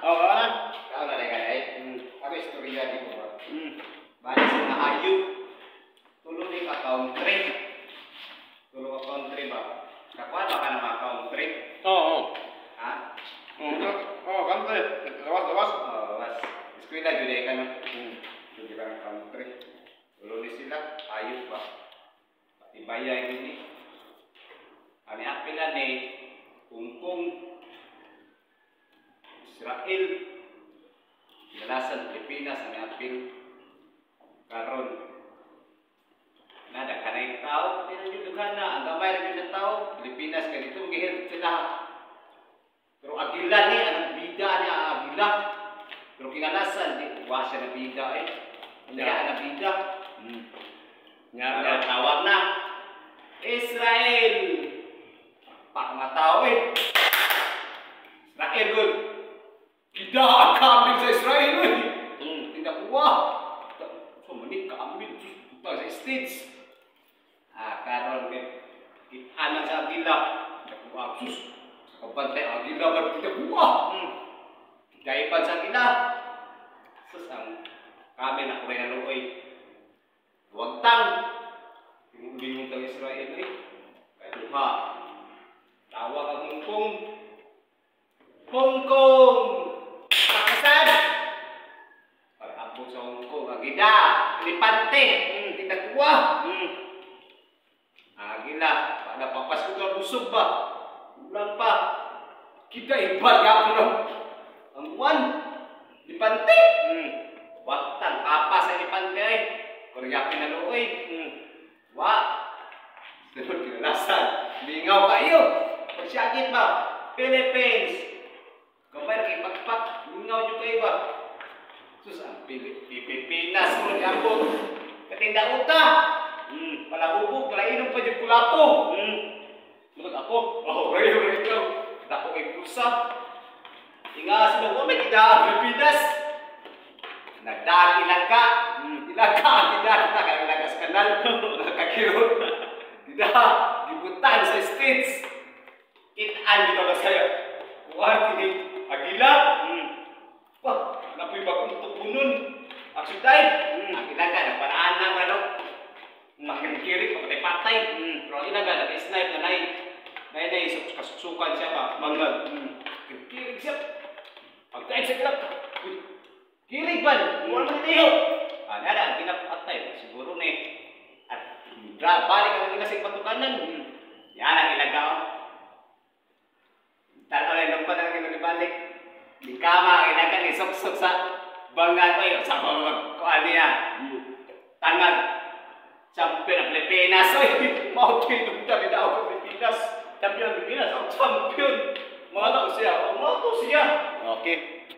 Oh, kau na. Kau na kay. Ako istorya di ko ba. Bali sa nahayop. Tulo ni ka country. Tulo ka country ba? Kakuan ba ka na mga country? Oo. Ha? Oo, country. Lawas. Was. Eskwela jud ka no. Jud ka country. Tulo ni sila ayop ba. Pati bayay ini. Ani apilan ni Hongkong, Israel, Inalasan, Pilipinas, ang apil karon. Nada kanay tao, tinangyudugan na, ang gamay rin yung tao, Pilipinas, kaya dito mag-ihil sila. Pero agila ni, anong bida niya, agila. Pero kinalasan, di kuha siya na bida eh. Hindi ka na bida. Nga, tawag na. Israel! Pakmatao eh. Israel good. Kita kambing sa Israel eh. Tidak kuah. So manik kambing sa States. Karon ke anak sa Agila. Tidak kuah sus. Kapantay Agila ber tidak kuah. Daipan sa Agila. Sus ang kami na kuray na luoy. Wagtang. Bingung tang Israel eh. Kaya duha. Tawag ang Hongkong. Hongkong! Pakasan! Pag-abot sa Hongkong. Agida! Lipante! Tidak kuha! Agila! Pada papas ko ka busog ba? Ulang pa! Kita ibat ka po lang! Ang buwan! Lipante! Waktang papas sa lipante ay! Koryakin na looy! Wa! Sunod kinalasan! Lingaw kayo! Pagsakit ba? Philippines! Kamay kay pagpak, lingaw nyo kayo ba? Sus, ang Pilipinas mo niabot. Katinda uta! Palahubog, palainom pa dyan kulapo. Sunod ako? Oo, rayo. Dako kay pusa. Inga sila ko, may kita Pilipinas. Nagdaan ilaga. Ilaga, kita kalagas kanal. Nakakirot. Kita, gibutan sa States. Kitaan dito ba sa'yo? Kuhaan kini Agila. Wah, napoy bagong tupunon. Aksuday. Agila ka, nagparaan na ba no? Makikirit, patay-patay. Pero ang ilaga, nag-snipe na nay kasuksukan siya ba? Manggag. Kirig siya. Pagkain siya kilap. Kirig ba? Kuhaan mo nito. Nada, ang kinapatay. Siguro ni. At balik ang inasing patukanan. Yan ang ilaga. Talay lang pa talaga nalibalik. Di kama ang ilaga ni sok-sok sa banggan ko yun. Sa kuhaan niya. Tangag. Champion ng Pilipinas. Ay, mautin nung dami daw ng Pilipinas. Champion ng Pilipinas. Ang champion. Mga tao siya. Mga tao siya. Okay.